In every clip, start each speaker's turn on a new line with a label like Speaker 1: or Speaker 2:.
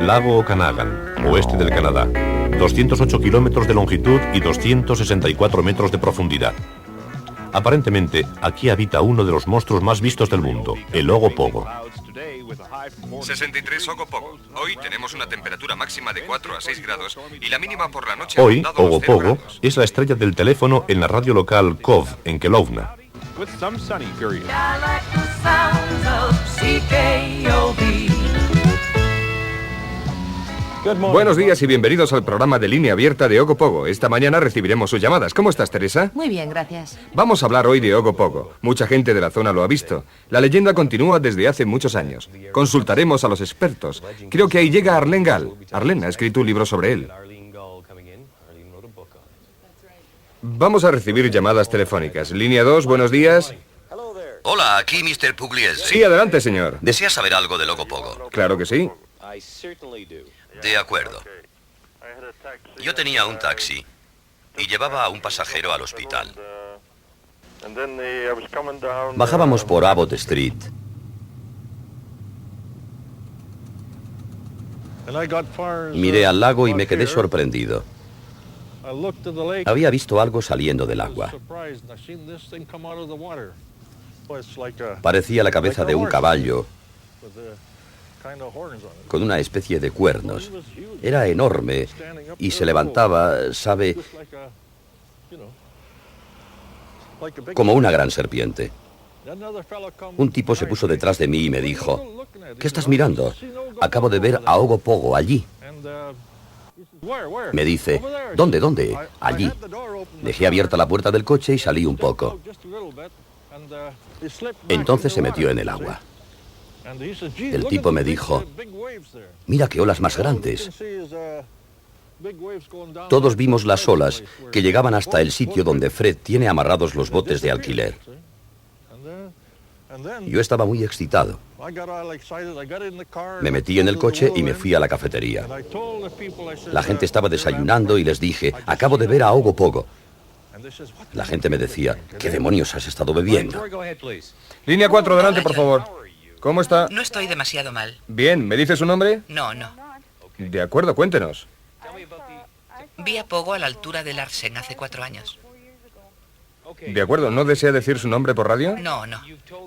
Speaker 1: Lago Okanagan, oeste del Canadá. 208 kilómetros de longitud y 264 metros de profundidad. Aparentemente, aquí habita uno de los monstruos más vistos del mundo, el Ogopogo.
Speaker 2: 63 Ogopogo. Hoy tenemos una temperatura máxima de 4 a 6 grados y la mínima por la noche
Speaker 1: Hoy,
Speaker 2: ha rondado los 0
Speaker 1: Ogopogo
Speaker 2: grados.
Speaker 1: es la estrella del teléfono en la radio local KOV, en Kelowna.
Speaker 2: Buenos días y bienvenidos al programa de línea abierta de Ogopogo. Esta mañana recibiremos sus llamadas. ¿Cómo estás, Teresa?
Speaker 3: Muy bien, gracias.
Speaker 2: Vamos a hablar hoy de Ogopogo. Mucha gente de la zona lo ha visto. La leyenda continúa desde hace muchos años. Consultaremos a los expertos. Creo que ahí llega Arlene Gall. Arlene ha escrito un libro sobre él. Vamos a recibir llamadas telefónicas. Línea 2, buenos días.
Speaker 4: Hola, aquí Mr. Pugliese.
Speaker 2: Sí, adelante, señor.
Speaker 4: ¿Desea saber algo del Ogopogo?
Speaker 2: Claro que sí.
Speaker 4: De acuerdo. Yo tenía un taxi y llevaba a un pasajero al hospital. Bajábamos por Abbott Street. Miré al lago y me quedé sorprendido. Había visto algo saliendo del agua. Parecía la cabeza de un caballo con una especie de cuernos. Era enorme y se levantaba, ¿sabe?, como una gran serpiente. Un tipo se puso detrás de mí y me dijo: ¿qué estás mirando? Acabo de ver a Ogopogo allí. Me dice: ¿Dónde? Allí. Dejé abierta la puerta del coche y salí un poco. Entonces se metió en el agua. El tipo me dijo: mira qué olas más grandes. Todos vimos las olas que llegaban hasta el sitio donde Fred tiene amarrados los botes de alquiler. Yo estaba muy excitado. Me metí en el coche y me fui a la cafetería. La gente estaba desayunando y les dije: acabo de ver a Ogopogo. La gente me decía: ¿qué demonios has estado bebiendo?
Speaker 2: Línea 4, adelante, por favor. ¿Cómo está?
Speaker 3: No estoy demasiado mal.
Speaker 2: Bien, ¿me dice su nombre?
Speaker 3: No.
Speaker 2: De acuerdo, cuéntenos.
Speaker 3: Vi a Pogo a la altura del Larsen hace 4 años.
Speaker 2: De acuerdo, ¿no desea decir su nombre por radio?
Speaker 3: No.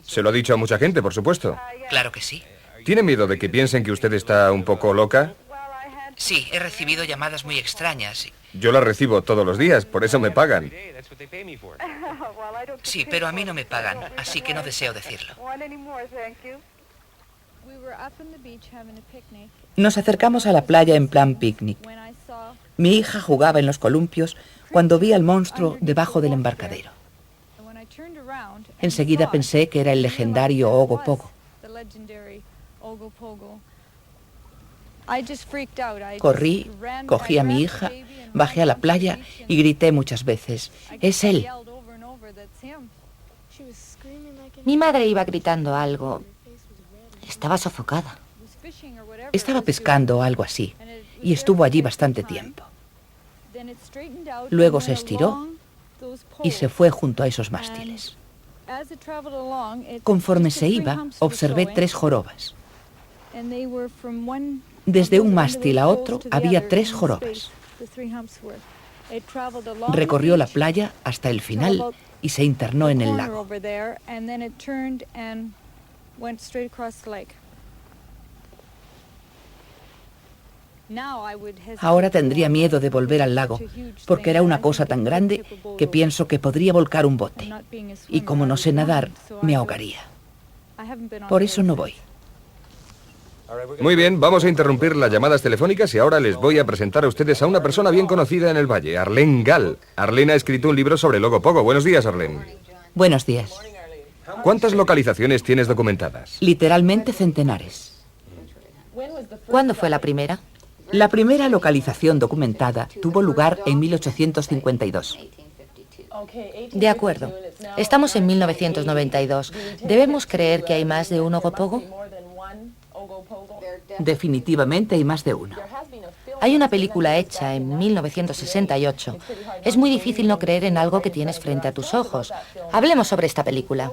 Speaker 2: Se lo ha dicho a mucha gente, por supuesto.
Speaker 3: Claro que sí.
Speaker 2: ¿Tiene miedo de que piensen que usted está un poco loca?
Speaker 3: Sí, he recibido llamadas muy extrañas.
Speaker 2: Yo las recibo todos los días, por eso me pagan.
Speaker 3: Sí, pero a mí no me pagan, así que no deseo decirlo. Nos acercamos a la playa en plan picnic. Mi hija jugaba en los columpios cuando vi al monstruo debajo del embarcadero. Enseguida pensé que era el legendario Ogopogo. Corrí, cogí a mi hija, bajé a la playa y grité muchas veces: ¡es él!
Speaker 5: Mi madre iba gritando algo. Estaba sofocada.
Speaker 3: Estaba pescando o algo así, y estuvo allí bastante tiempo. Luego se estiró y se fue junto a esos mástiles. Conforme se iba, observé 3 jorobas. Desde un mástil a otro había 3 jorobas. Recorrió la playa hasta el final y se internó en el lago. Ahora tendría miedo de volver al lago, porque era una cosa tan grande que pienso que podría volcar un bote. Y como no sé nadar, me ahogaría. Por eso no voy.
Speaker 2: Muy bien, vamos a interrumpir las llamadas telefónicas y ahora les voy a presentar a ustedes a una persona bien conocida en el valle, Arlene Gall. Arlene ha escrito un libro sobre el Ogopogo. Buenos días, Arlene.
Speaker 3: Buenos días.
Speaker 2: ¿Cuántas localizaciones tienes documentadas?
Speaker 3: Literalmente centenares.
Speaker 5: ¿Cuándo fue la primera?
Speaker 3: La primera localización documentada tuvo lugar en 1852.
Speaker 5: De acuerdo. Estamos en 1992. ¿Debemos creer que hay más de un Ogopogo?
Speaker 3: Definitivamente hay más de uno.
Speaker 5: Hay una película hecha en 1968. Es muy difícil no creer en algo que tienes frente a tus ojos. Hablemos sobre esta película.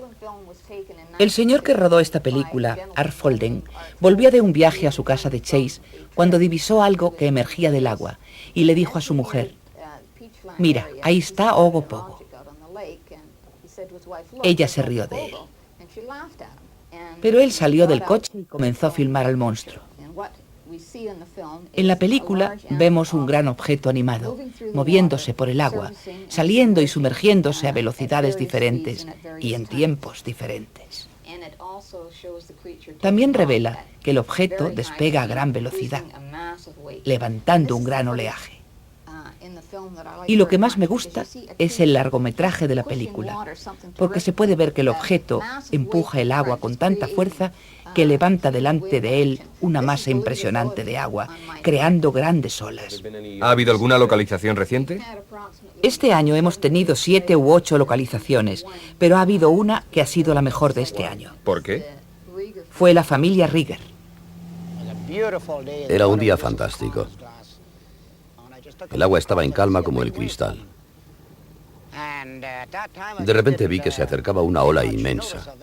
Speaker 3: El señor que rodó esta película, Art Folden, volvía de un viaje a su casa de Chase cuando divisó algo que emergía del agua y le dijo a su mujer: «Mira, ahí está Ogo Pogo». Ella se rió de él. Pero él salió del coche y comenzó a filmar al monstruo. En la película vemos un gran objeto animado, moviéndose por el agua, saliendo y sumergiéndose a velocidades diferentes y en tiempos diferentes. También revela que el objeto despega a gran velocidad, levantando un gran oleaje. Y lo que más me gusta es el largometraje de la película, porque se puede ver que el objeto empuja el agua con tanta fuerza que levanta delante de él una masa impresionante de agua, creando grandes olas.
Speaker 2: ¿Ha habido alguna localización reciente?
Speaker 3: Este año hemos tenido 7 u 8 localizaciones, pero ha habido una que ha sido la mejor de este año.
Speaker 2: ¿Por qué?
Speaker 3: Fue la familia Rieger.
Speaker 4: Era un día fantástico. El agua estaba en calma como el cristal. De repente vi que se acercaba una ola inmensa.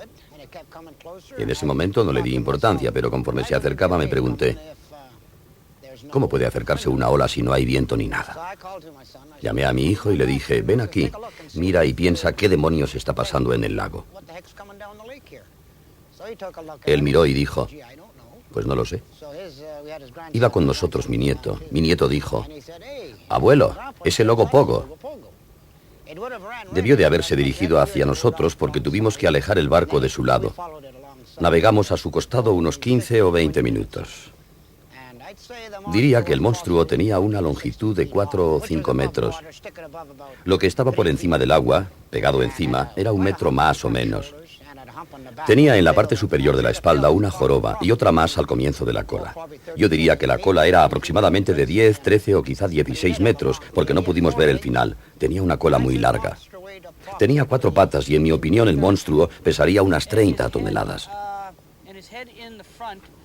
Speaker 4: En ese momento no le di importancia, pero conforme se acercaba me pregunté: ¿cómo puede acercarse una ola si no hay viento ni nada? Llamé a mi hijo y le dije: ven aquí, mira y piensa qué demonios está pasando en el lago. Él miró y dijo: pues no lo sé. Iba con nosotros mi nieto. Mi nieto dijo: abuelo, es el Ogo Pogo. Debió de haberse dirigido hacia nosotros porque tuvimos que alejar el barco de su lado. Navegamos a su costado unos 15 o 20 minutos. Diría que el monstruo tenía una longitud de 4 o 5 metros. Lo que estaba por encima del agua, pegado encima, era 1 metro más o menos. Tenía en la parte superior de la espalda una joroba y otra más al comienzo de la cola. Yo diría que la cola era aproximadamente de 10, 13 o quizá 16 metros, porque no pudimos ver el final. Tenía una cola muy larga. Tenía 4 patas y en mi opinión el monstruo pesaría unas 30 toneladas.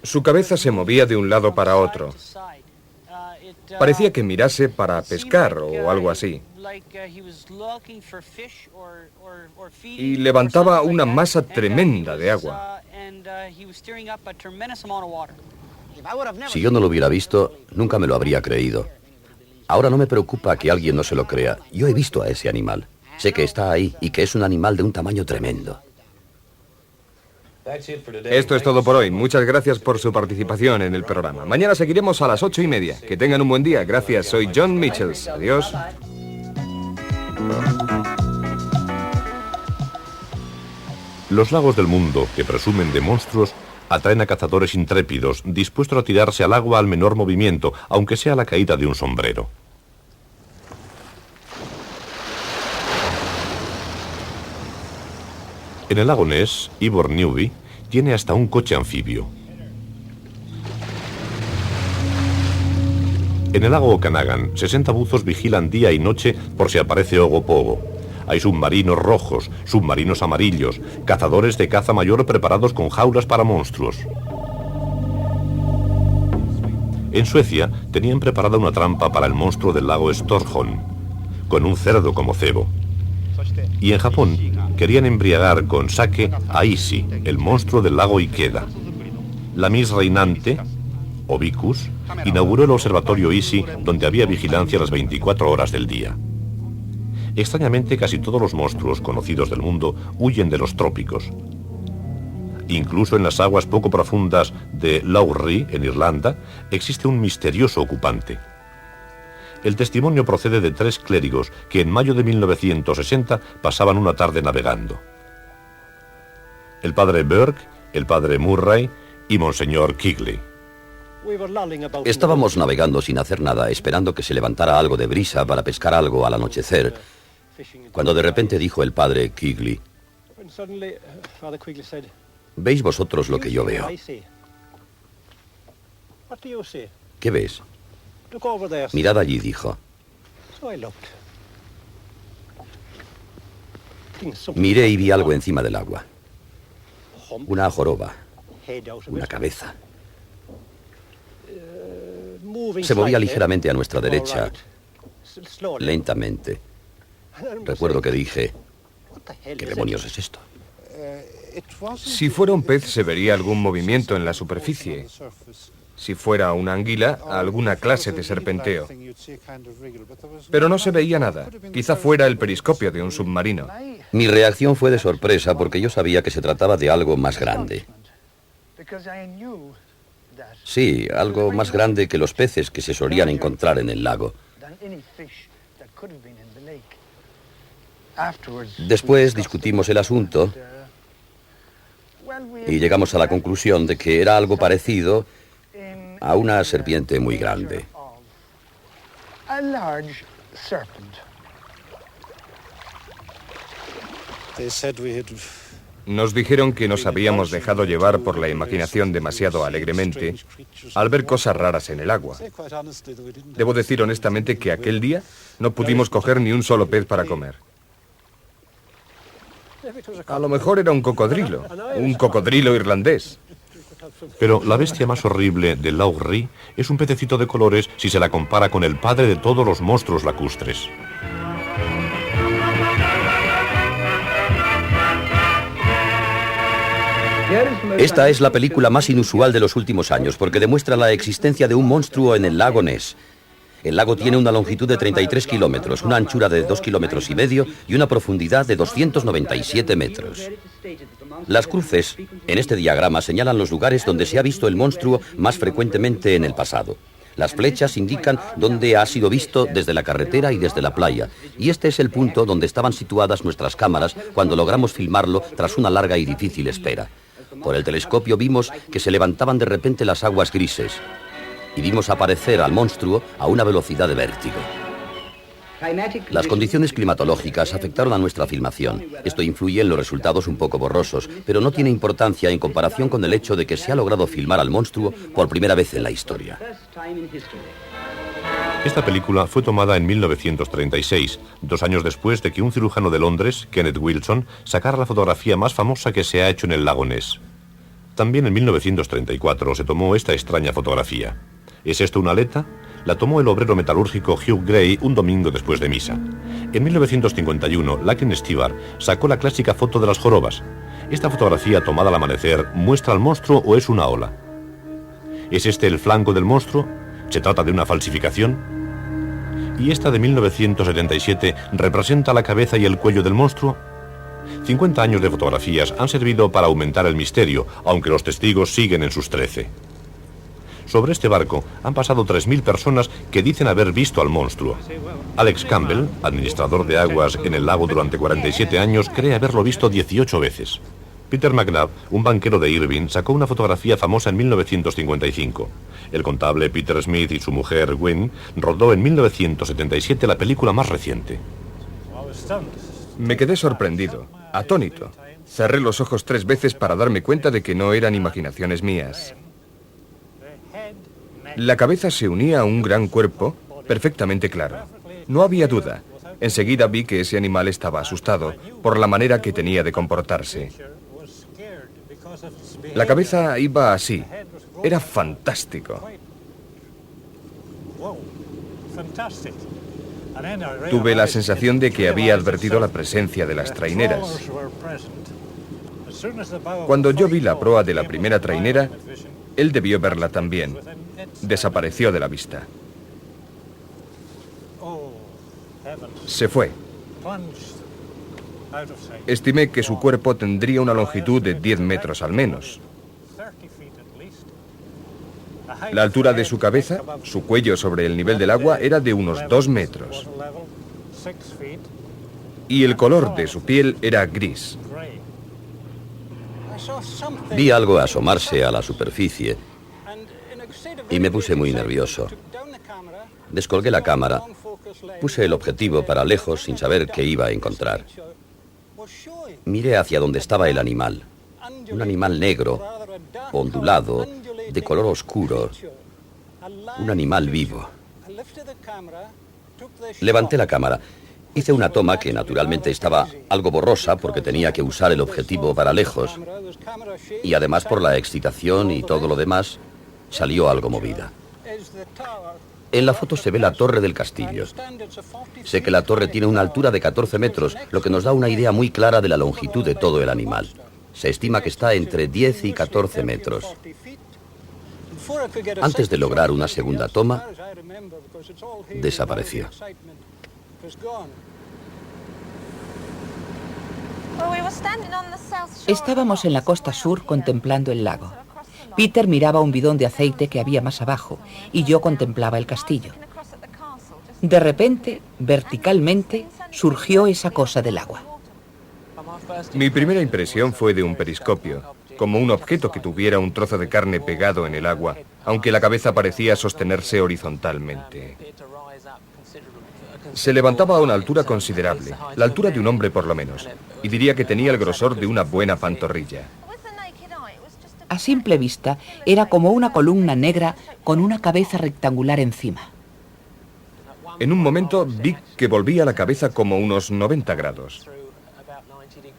Speaker 2: Su cabeza se movía de un lado para otro. Parecía que mirase para pescar o algo así. Y levantaba una masa tremenda de agua.
Speaker 4: Si yo no lo hubiera visto, nunca me lo habría creído. Ahora no me preocupa que alguien no se lo crea. Yo he visto a ese animal. Sé que está ahí y que es un animal de un tamaño tremendo.
Speaker 2: Esto es todo por hoy. Muchas gracias por su participación en el programa. Mañana seguiremos a las 8:30. Que tengan un buen día. Gracias. Soy John Michels. Adiós.
Speaker 1: Los lagos del mundo, que presumen de monstruos, atraen a cazadores intrépidos, dispuestos a tirarse al agua al menor movimiento, aunque sea la caída de un sombrero. En el lago Ness, Ivor Newby tiene hasta un coche anfibio. En el lago Okanagan, 60 buzos vigilan día y noche por si aparece Ogo Pogo. Hay submarinos rojos, submarinos amarillos, cazadores de caza mayor preparados con jaulas para monstruos. En Suecia tenían preparada una trampa para el monstruo del lago Storholm, con un cerdo como cebo. Y en Japón querían embriagar con sake a Isi, el monstruo del lago Ikeda. La Miss reinante, Obicus, inauguró el observatorio Isi, donde había vigilancia las 24 horas del día. Extrañamente, casi todos los monstruos conocidos del mundo huyen de los trópicos. Incluso en las aguas poco profundas de Lowry, en Irlanda, existe un misterioso ocupante. El testimonio procede de 3 clérigos que en mayo de 1960 pasaban una tarde navegando. El padre Burke, el padre Murray y Monseñor Kigley.
Speaker 4: Estábamos navegando sin hacer nada, esperando que se levantara algo de brisa para pescar algo al anochecer, cuando de repente dijo el padre Kigley: ¿veis vosotros lo que yo veo? ¿Qué ves? Mirad allí, dijo. Miré y vi algo encima del agua. Una joroba, una cabeza. Se movía ligeramente a nuestra derecha, lentamente. Recuerdo que dije: ¿qué demonios es esto?
Speaker 2: Si fuera un pez se vería algún movimiento en la superficie. Si fuera una anguila, alguna clase de serpenteo. Pero no se veía nada. Quizá fuera el periscopio de un submarino.
Speaker 4: Mi reacción fue de sorpresa porque yo sabía que se trataba de algo más grande. Sí, algo más grande que los peces que se solían encontrar en el lago. Después discutimos el asunto y llegamos a la conclusión de que era algo parecido a una serpiente muy grande.
Speaker 2: Nos dijeron que nos habíamos dejado llevar por la imaginación demasiado alegremente al ver cosas raras en el agua. Debo decir honestamente que aquel día no pudimos coger ni un solo pez para comer. A lo mejor era un cocodrilo irlandés.
Speaker 1: Pero la bestia más horrible de Lough Ree es un pececito de colores si se la compara con el padre de todos los monstruos lacustres.
Speaker 4: Esta es la película más inusual de los últimos años porque demuestra la existencia de un monstruo en el lago Ness. El lago tiene una longitud de 33 kilómetros, una anchura de 2,5 kilómetros y una profundidad de 297 metros. Las cruces en este diagrama señalan los lugares donde se ha visto el monstruo más frecuentemente en el pasado. Las flechas indican dónde ha sido visto desde la carretera y desde la playa. Y este es el punto donde estaban situadas nuestras cámaras cuando logramos filmarlo tras una larga y difícil espera. Por el telescopio vimos que se levantaban de repente las aguas grises y vimos aparecer al monstruo a una velocidad de vértigo. Las condiciones climatológicas afectaron a nuestra filmación. Esto influye en los resultados un poco borrosos, pero no tiene importancia en comparación con el hecho de que se ha logrado filmar al monstruo por primera vez en la historia.
Speaker 1: Esta película fue tomada en 1936, 2 años después de que un cirujano de Londres, Kenneth Wilson, sacara la fotografía más famosa que se ha hecho en el lago Ness. También en 1934 se tomó esta extraña fotografía. ¿Es esto una aleta? La tomó el obrero metalúrgico Hugh Gray un domingo después de misa. En 1951, Lachlan Stewart sacó la clásica foto de las jorobas. Esta fotografía tomada al amanecer muestra al monstruo o es una ola. ¿Es este el flanco del monstruo? ¿Se trata de una falsificación? ¿Y esta de 1977 representa la cabeza y el cuello del monstruo? 50 años de fotografías han servido para aumentar el misterio, aunque los testigos siguen en sus 13. Sobre este barco han pasado 3.000 personas que dicen haber visto al monstruo. Alex Campbell, administrador de aguas en el lago durante 47 años, cree haberlo visto 18 veces. Peter McNabb, un banquero de Irving, sacó una fotografía famosa en 1955. El contable Peter Smith y su mujer Gwen rodó en 1977 la película más reciente.
Speaker 2: Me quedé sorprendido, atónito. Cerré los ojos 3 veces para darme cuenta de que no eran imaginaciones mías. La cabeza se unía a un gran cuerpo perfectamente claro. No había duda. Enseguida vi que ese animal estaba asustado por la manera que tenía de comportarse. La cabeza iba así. Era fantástico. Tuve la sensación de que había advertido la presencia de las traineras. Cuando yo vi la proa de la primera trainera, él debió verla también. Desapareció de la vista. Se fue. Estimé que su cuerpo tendría una longitud de 10 metros al menos. La altura de su cabeza, su cuello sobre el nivel del agua, era de unos 2 metros. Y el color de su piel era gris.
Speaker 4: Vi algo asomarse a la superficie y me puse muy nervioso. Descolgué la cámara, puse el objetivo para lejos sin saber qué iba a encontrar. Miré hacia donde estaba el animal. Un animal negro, ondulado, de color oscuro. Un animal vivo. Levanté la cámara. Hice una toma que naturalmente estaba algo borrosa porque tenía que usar el objetivo para lejos. Y además por la excitación y todo lo demás, salió algo movida. En la foto se ve la torre del castillo. Sé que la torre tiene una altura de 14 metros, lo que nos da una idea muy clara de la longitud de todo el animal. Se estima que está entre 10 y 14 metros. Antes de lograr una segunda toma, desapareció.
Speaker 3: Estábamos en la costa sur contemplando el lago. Peter miraba un bidón de aceite que había más abajo y yo contemplaba el castillo. De repente, verticalmente, surgió esa cosa del agua.
Speaker 2: Mi primera impresión fue de un periscopio, como un objeto que tuviera un trozo de carne pegado en el agua, aunque la cabeza parecía sostenerse horizontalmente. Se levantaba a una altura considerable, la altura de un hombre por lo menos, y diría que tenía el grosor de una buena pantorrilla.
Speaker 3: A simple vista, era como una columna negra con una cabeza rectangular encima.
Speaker 2: En un momento vi que volvía la cabeza como unos 90 grados,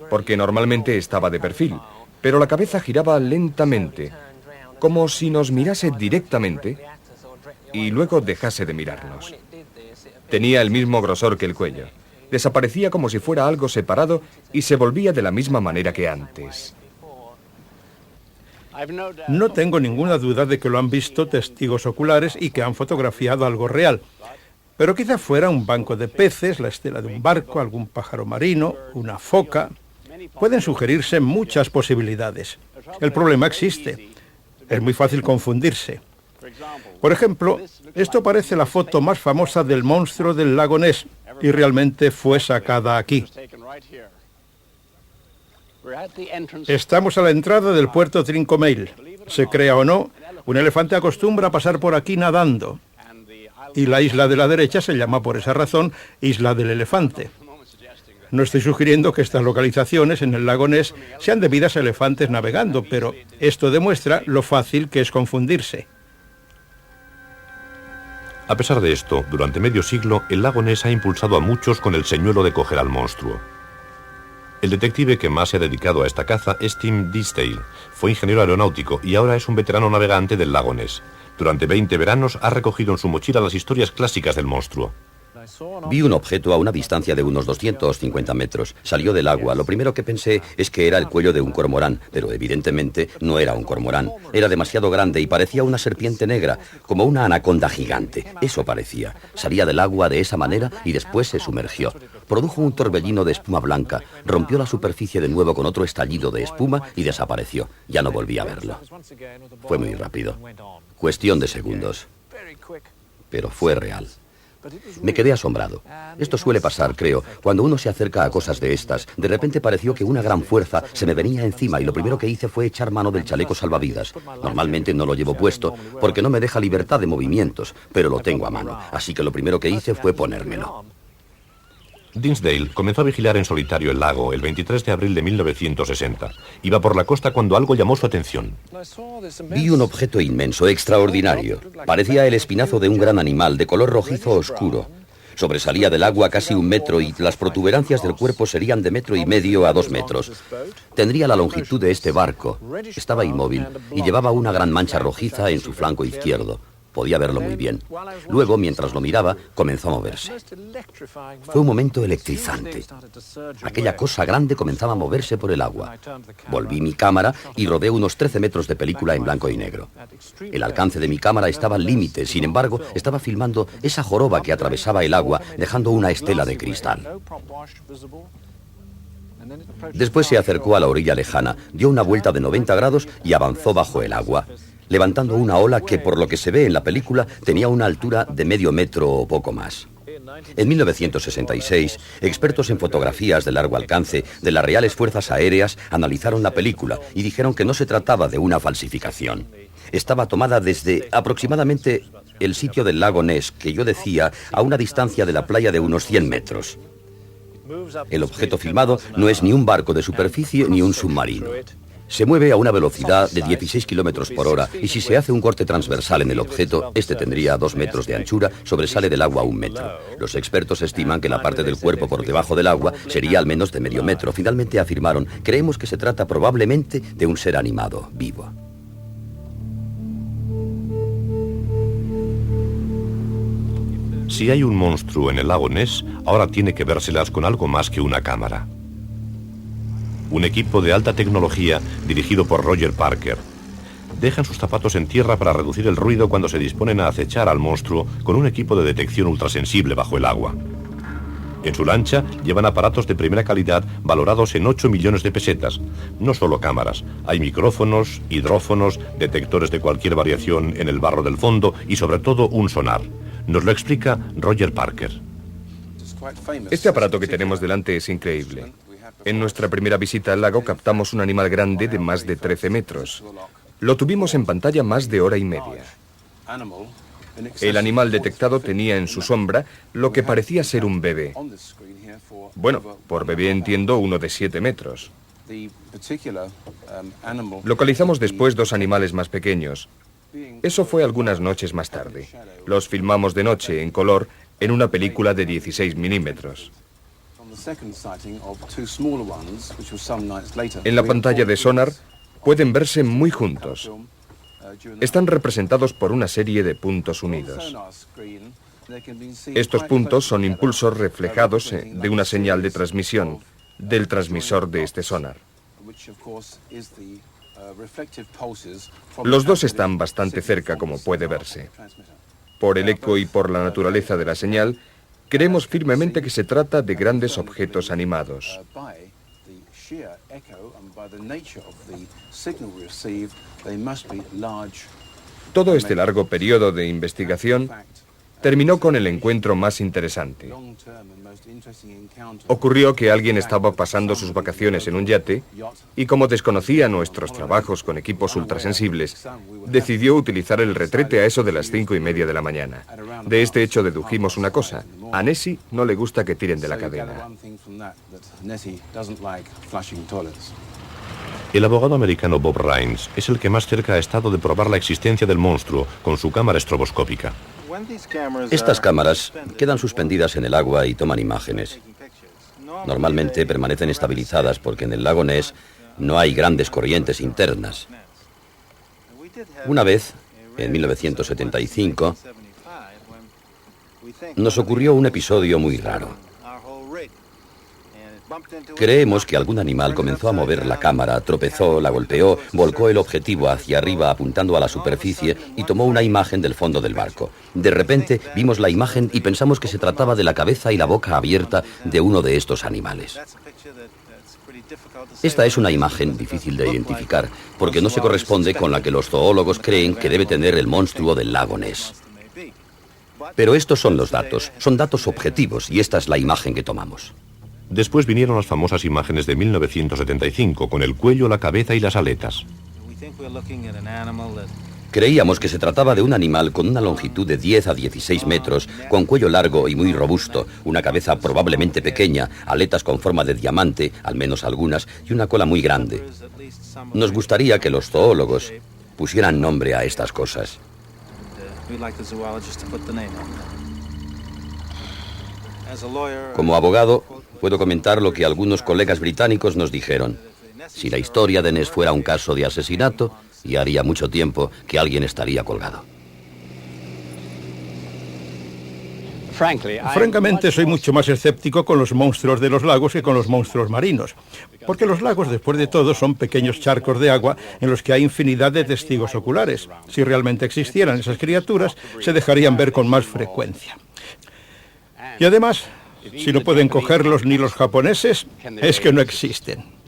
Speaker 2: porque normalmente estaba de perfil, pero la cabeza giraba lentamente, como si nos mirase directamente y luego dejase de mirarnos. Tenía el mismo grosor que el cuello. Desaparecía como si fuera algo separado y se volvía de la misma manera que antes.
Speaker 6: No tengo ninguna duda de que lo han visto testigos oculares y que han fotografiado algo real. Pero quizá fuera un banco de peces, la estela de un barco, algún pájaro marino, una foca. Pueden sugerirse muchas posibilidades. El problema existe. Es muy fácil confundirse. Por ejemplo, esto parece la foto más famosa del monstruo del lago Ness y realmente fue sacada aquí. Estamos a la entrada del puerto Trincomail. Se crea o no, un elefante acostumbra a pasar por aquí nadando. Y la isla de la derecha se llama por esa razón Isla del Elefante. No estoy sugiriendo que estas localizaciones en el lago Ness sean debidas a elefantes navegando, pero esto demuestra lo fácil que es confundirse.
Speaker 1: A pesar de esto, durante medio siglo, el lago Ness ha impulsado a muchos con el señuelo de coger al monstruo. El detective que más se ha dedicado a esta caza es Tim Disdale. Fue ingeniero aeronáutico y ahora es un veterano navegante del lago Ness. Durante 20 veranos ha recogido en su mochila las historias clásicas del monstruo.
Speaker 4: Vi un objeto a una distancia de unos 250 metros. Salió del agua. Lo primero que pensé es que era el cuello de un cormorán, pero evidentemente no era un cormorán. Era demasiado grande y parecía una serpiente negra, como una anaconda gigante. Eso parecía. Salía del agua de esa manera y después se sumergió. Produjo un torbellino de espuma blanca, rompió la superficie de nuevo con otro estallido de espuma y desapareció. Ya no volví a verlo. Fue muy rápido. Cuestión de segundos. Pero fue real. Me quedé asombrado. Esto suele pasar, creo, cuando uno se acerca a cosas de estas. De repente pareció que una gran fuerza se me venía encima y lo primero que hice fue echar mano del chaleco salvavidas. Normalmente no lo llevo puesto porque no me deja libertad de movimientos, pero lo tengo a mano, así que lo primero que hice fue ponérmelo.
Speaker 1: Dinsdale comenzó a vigilar en solitario el lago el 23 de abril de 1960. Iba por la costa cuando algo llamó su atención.
Speaker 4: Vi un objeto inmenso, extraordinario. Parecía el espinazo de un gran animal de color rojizo oscuro. Sobresalía del agua casi 1 metro y las protuberancias del cuerpo serían de 1,5 metros a 2 metros. Tendría la longitud de este barco. Estaba inmóvil y llevaba una gran mancha rojiza en su flanco izquierdo. Podía verlo muy bien. Luego, mientras lo miraba, comenzó a moverse. Fue un momento electrizante. Aquella cosa grande comenzaba a moverse por el agua. Volví mi cámara y rodé unos 13 metros de película en blanco y negro. El alcance de mi cámara estaba al límite, sin embargo, estaba filmando esa joroba que atravesaba el agua, dejando una estela de cristal. Después se acercó a la orilla lejana, dio una vuelta de 90 grados y avanzó bajo el agua, levantando una ola que, por lo que se ve en la película, tenía una altura de 0,5 metro o poco más. En 1966, expertos en fotografías de largo alcance de las Reales Fuerzas Aéreas analizaron la película y dijeron que no se trataba de una falsificación. Estaba tomada desde aproximadamente el sitio del lago Ness, que yo decía, a una distancia de la playa de unos 100 metros. El objeto filmado no es ni un barco de superficie ni un submarino. Se mueve a una velocidad de 16 kilómetros por hora y si se hace un corte transversal en el objeto, este tendría 2 metros de anchura, sobresale del agua 1 metro. Los expertos estiman que la parte del cuerpo por debajo del agua sería al menos de 0,5 metro. Finalmente afirmaron, creemos que se trata probablemente de un ser animado, vivo.
Speaker 1: Si hay un monstruo en el lago Ness, ahora tiene que vérselas con algo más que una cámara. un equipo de alta tecnología dirigido por Roger Parker. Dejan sus zapatos en tierra para reducir el ruido cuando se disponen a acechar al monstruo con un equipo de detección ultrasensible bajo el agua. En su lancha llevan aparatos de primera calidad valorados en 8 millones de pesetas. No solo cámaras, hay micrófonos, hidrófonos, detectores de cualquier variación en el barro del fondo y sobre todo un sonar. Nos lo explica Roger Parker.
Speaker 2: Este aparato que tenemos delante es increíble. En nuestra primera visita al lago captamos un animal grande de más de 13 metros. Lo tuvimos en pantalla más de hora y media. El animal detectado tenía en su sombra lo que parecía ser un bebé. Bueno, por bebé entiendo uno de 7 metros. Localizamos después 2 animales más pequeños. Eso fue algunas noches más tarde. Los filmamos de noche, en color, en una película de 16 milímetros. En la pantalla de sonar pueden verse muy juntos. Están representados por una serie de puntos unidos. Estos puntos son impulsos reflejados de una señal de transmisión, del transmisor de este sonar. Los dos están bastante cerca, como puede verse. Por el eco y por la naturaleza de la señal, creemos firmemente que se trata de grandes objetos animados. Todo este largo periodo de investigación terminó con el encuentro más interesante. Ocurrió que alguien estaba pasando sus vacaciones en un yate y, como desconocía nuestros trabajos con equipos ultrasensibles, decidió utilizar el retrete a eso de las 5:30 de la mañana. De este hecho dedujimos una cosa: a Nessie no le gusta que tiren de la cadena.
Speaker 1: El abogado americano Bob Raines es el que más cerca ha estado de probar la existencia del monstruo con su cámara estroboscópica.
Speaker 4: Estas cámaras quedan suspendidas en el agua y toman imágenes. Normalmente permanecen estabilizadas porque en el lago Ness no hay grandes corrientes internas. Una vez, en 1975, nos ocurrió un episodio muy raro. Creemos que algún animal comenzó a mover la cámara, tropezó, la golpeó, volcó el objetivo hacia arriba apuntando a la superficie y tomó una imagen del fondo del barco. De repente vimos la imagen y pensamos que se trataba de la cabeza y la boca abierta de uno de estos animales. Esta es una imagen difícil de identificar porque no se corresponde con la que los zoólogos creen que debe tener el monstruo del lago Ness. Pero estos son los datos, son datos objetivos y esta es la imagen que tomamos.
Speaker 1: Después vinieron las famosas imágenes de 1975, con el cuello, la cabeza y las aletas.
Speaker 4: Creíamos que se trataba de un animal con una longitud de 10 a 16 metros, con cuello largo y muy robusto, una cabeza probablemente pequeña, aletas con forma de diamante, al menos algunas, y una cola muy grande. Nos gustaría que los zoólogos pusieran nombre a estas cosas. Como abogado, puedo comentar lo que algunos colegas británicos nos dijeron. Si la historia de Ness fuera un caso de asesinato, ya haría mucho tiempo que alguien estaría colgado.
Speaker 6: Francamente, soy mucho más escéptico con los monstruos de los lagos que con los monstruos marinos, porque los lagos, después de todo, son pequeños charcos de agua en los que hay infinidad de testigos oculares. Si realmente existieran esas criaturas, se dejarían ver con más frecuencia. Y además, si no pueden cogerlos ni los japoneses, es que no existen.